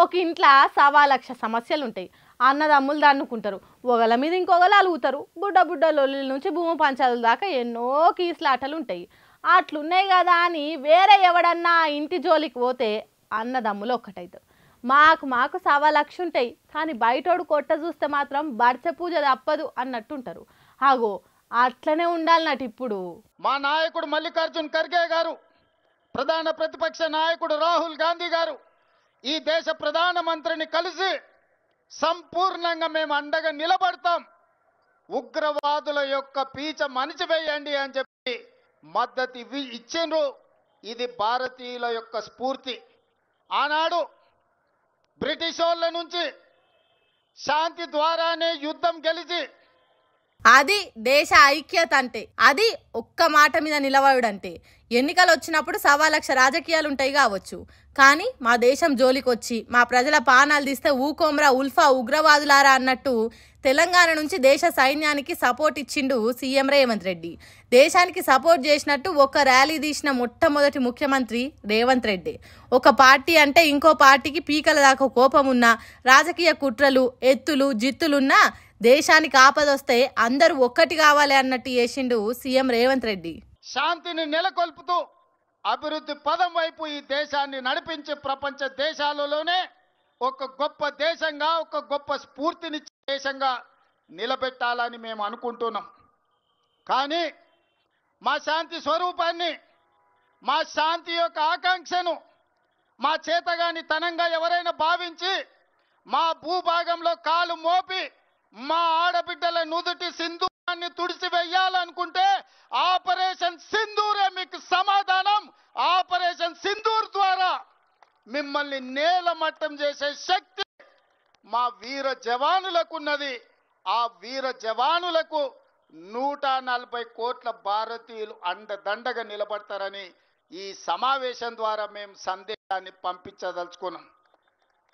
ఒక ఇంట్లో 1,00,000 సమస్యలు ఉంటాయి. అన్నదమ్ములు దన్నుకుంటారు, ఒకళ్ళ మీద ఇంకొకళ్ళు అలుగుతారు. బుడ్డ లొల్లిల నుంచి భూమి పంచాల దాకా ఎన్నో కీసులాటలు ఉంటాయి. అట్లున్నాయి కదా అని వేరే ఎవడన్నా ఇంటి జోలికి పోతే అన్నదమ్ములు ఒక్కటవుతారు. మాకు 1,00,000 ఉంటాయి, కానీ బయటోడు కొట్ట చూస్తే మాత్రం బర్చె పూజ తప్పదు అన్నట్టుంటారు. ఆగో అట్లనే ఉండాలన్నట్టు. ఇప్పుడు మా నాయకుడు మల్లికార్జున్ ఖర్గే గారు, ప్రధాన ప్రతిపక్ష నాయకుడు రాహుల్ గాంధీ గారు ఈ దేశ ప్రధానమంత్రిని కలిసి సంపూర్ణంగా మేము అండగా నిలబడతాం, ఉగ్రవాదుల యొక్క పీచ మణిచివేయండి అని చెప్పి మద్దతు ఇచ్చిండ్రు. ఇది భారతీయుల యొక్క స్ఫూర్తి. ఆనాడు బ్రిటిష్ వాళ్ళ నుంచి శాంతి ద్వారానే యుద్ధం గెలిచి అది దేశ ఐక్యత అంటే, అది ఒక్క మాట మీద నిలబడుడంటే. ఎన్నికలు వచ్చినప్పుడు 1,00,000 రాజకీయాలు ఉంటాయి కావచ్చు, కానీ మా దేశం జోలికి వచ్చి మా ప్రజల పానాలు తీస్తే ఊకోమ్రా ఉల్ఫా ఉగ్రవాదులారా అన్నట్టు తెలంగాణ నుంచి దేశ సైన్యానికి సపోర్ట్ ఇచ్చిండు సీఎం రేవంత్ రెడ్డి. దేశానికి సపోర్ట్ చేసినట్టు ఒక ర్యాలీ తీసిన మొట్టమొదటి ముఖ్యమంత్రి రేవంత్ రెడ్డి. ఒక పార్టీ అంటే ఇంకో పార్టీకి పీకల దాకా కోపం ఉన్నా, రాజకీయ కుట్రలు ఎత్తులు జిత్తులున్నా దేశానికి ఆపదొస్తే అందరూ ఒక్కటి కావాలి అన్నట్టు చేసిండు సీఎం రేవంత్ రెడ్డి. శాంతిని నెలకొల్పుతూ అభివృద్ధి పదం వైపు ఈ దేశాన్ని నడిపించే ప్రపంచ దేశాలలోనే ఒక గొప్ప దేశంగా, ఒక గొప్ప స్ఫూర్తినిచ్చే దేశంగా నిలబెట్టాలని మేము అనుకుంటున్నాం. కానీ మా శాంతి స్వరూపాన్ని, మా శాంతి యొక్క ఆకాంక్షను మా చేతగాని తనంగా ఎవరైనా భావించి మా భూభాగంలో కాలు మోపి మా ఆడబిడ్డల నుదుటి సింధూరాన్ని తుడిచివేయాలనుకుంటే ఆపరేషన్ సింధూరే మీకు సమాధానం. ఆపరేషన్ సింధూర్ ద్వారా మిమ్మల్ని నేలమట్టం చేసే శక్తి మా వీర జవానులకు ఉన్నది. ఆ వీర జవానులకు 140 కోట్ల భారతీయులు అండదండగా నిలబడతారని ఈ సమావేశం ద్వారా మేము సందేశాన్ని పంపించదలుచుకున్నాం.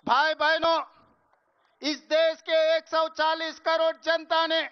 भाई बहनों, इस देश के 140 करोड़ जनता ने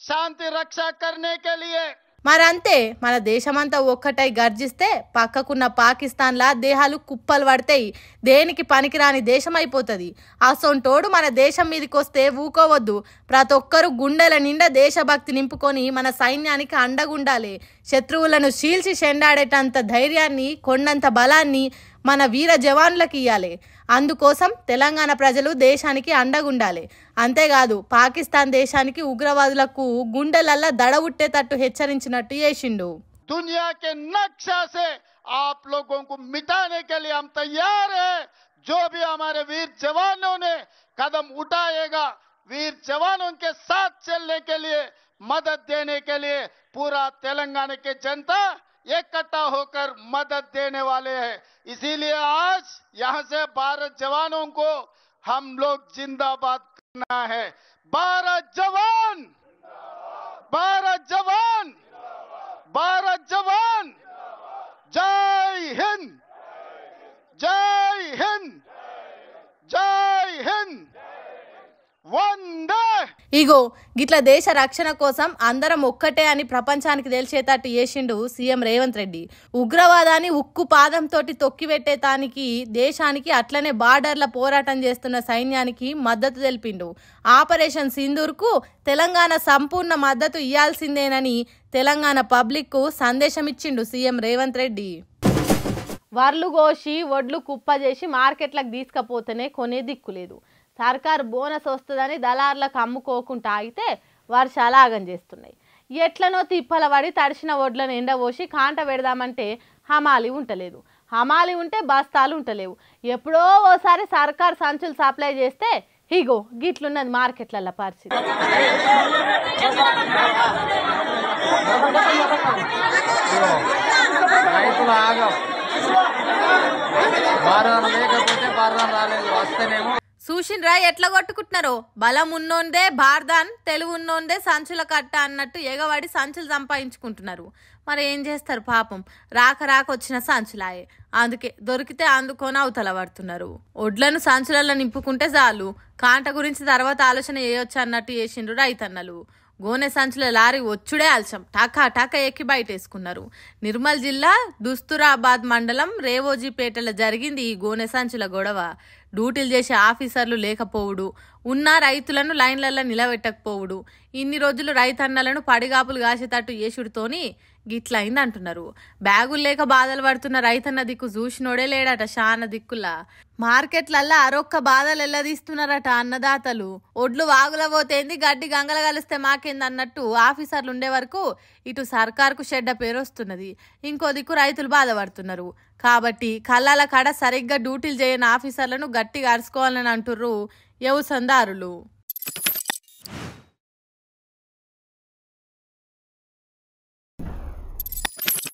शांति रक्षा करने के लिए మరంతే మన దేశమంతా ఒక్కటై గర్జిస్తే పక్కకున్న పాకిస్తాన్లా దేహాలు కుప్పలు పడతాయి, దేనికి పనికిరాని దేశం అయిపోతుంది. అసొంటోడు మన దేశం మీదకి వస్తే ఊకోవద్దు. ప్రతి ఒక్కరు గుండెల నిండా దేశభక్తి నింపుకొని మన సైన్యానికి అండగుండాలి. శత్రువులను చీల్చి చెండాడేటంత ధైర్యాన్ని, కొండంత బలాన్ని మన వీర జవాన్లకు ఇవ్వాలి. అందుకోసం తెలంగాణ ప్రజలు దేశానికి అండగుండాలి. అంతేకాదు పాకిస్తాన్ దేశానికి ఉగ్రవాదులకు గుండెలల్లా దడ ఉట్టేటట్టు హెచ్చరించినట్టు చేసిండు. दुनिया के नक्शा से आप लोगों को मिटाने के लिए हम तैयार हैं. जो भी हमारे वीर जवानों ने कदम उठाएगा, वीर जवानों के साथ चलने के लिए, मदद देने के लिए पूरा तेलंगाना के जनता इकट्ठा होकर मदद देने वाले हैं. इसीलिए आज यहाँ से भारत जवानों को हम लोग जिंदाबाद करना है. भारत जवान, भारत जवान, भारत जवान, जय हिंद, जय हिंद, जय हिंद, వందే. ఇగో గిట్ల దేశ రక్షణ కోసం అందరం ఒక్కటే అని ప్రపంచానికి తెలిసేటట్టు చేసిండు సీఎం రేవంత్ రెడ్డి. ఉగ్రవాదాన్ని ఉక్కు పాదంతో తొక్కిపెట్టేటానికి దేశానికి, అట్లనే బార్డర్ల పోరాటం చేస్తున్న సైన్యానికి మద్దతు తెలిపిండు. ఆపరేషన్ సింధూర్కు తెలంగాణ సంపూర్ణ మద్దతు ఇవ్వాల్సిందేనని తెలంగాణ పబ్లిక్కు సందేశం ఇచ్చిండు సీఎం రేవంత్ రెడ్డి. వర్లు కోసి వడ్లు కుప్ప చేసి మార్కెట్లకు తీసుకపోతేనే కొనే దిక్కులేదు. సర్కారు బోనస్ వస్తుందని దళార్లకు అమ్ముకోకుండా అయితే వర్షాలు ఆగం చేస్తున్నాయి. ఎట్లనో తిప్పల పడి తడిసిన వడ్లను ఎండబోసి కాంట పెడదామంటే హమాలి ఉంటలేదు, హమాలి ఉంటే బస్తాలు ఉంటలేవు. ఎప్పుడో ఓసారి సర్కారు సంచులు సప్లై చేస్తే ఇగో గిట్లున్నది మార్కెట్లలో పరిస్థితి. చూసిండ్రా ఎట్లా కొట్టుకుంటున్నారో. బలం ఉన్నోందే బార్దాన్, తెలుగు ఉన్నోందే సంచుల కట్ట అన్నట్టు ఎగవాడి సంచులు సంపాదించుకుంటున్నారు. మరి ఏం చేస్తారు పాపం, రాక వచ్చిన సంచులాయే. అందుకే దొరికితే అందుకొని అవతల పడుతున్నారు. ఒడ్లను సంచులలో నింపుకుంటే చాలు, కాంట గురించి తర్వాత ఆలోచన చేయొచ్చు అన్నట్టు చేసిండ్రు రైతన్నలు. గోనె సంచుల లారీ వచ్చుడే ఆలస్యం టాకా టాకా ఎక్కి బయటేసుకున్నారు. నిర్మల్ జిల్లా దుస్తురాబాద్ మండలం రేవోజీపేటలో జరిగింది ఈ గోనె సంచుల గొడవ. డ్యూటీలు చేసే ఆఫీసర్లు లేకపోవుడు, ఉన్న రైతులను లైన్లలో నిలబెట్టకపోవుడు, ఇన్ని రోజులు రైతన్నలను పడిగాపులు కాసేటట్టు యేసుడితోని గిట్లయింది అంటున్నారు. బ్యాగులు లేక బాధలు పడుతున్న రైతన్న దిక్కు చూసినోడే లేడట. శాన దిక్కులా మార్కెట్లల్లా అరొక్క బాధలు ఎల్లదీస్తున్నారట అన్నదాతలు. ఒడ్లు వాగుల పోతేంది, గడ్డి గంగల కలిస్తే మాకేంది అన్నట్టు ఆఫీసర్లు ఉండే వరకు ఇటు సర్కార్కు చెడ్డ పేరు వస్తున్నది, ఇంకో దిక్కు రైతులు బాధపడుతున్నారు. కాబట్టి కళ్ళాల కాడ సరిగ్గా డ్యూటీలు చేయని ఆఫీసర్లను గట్టిగా అరుచుకోవాలని అంటుర్రు వ్యవసాయదారులు.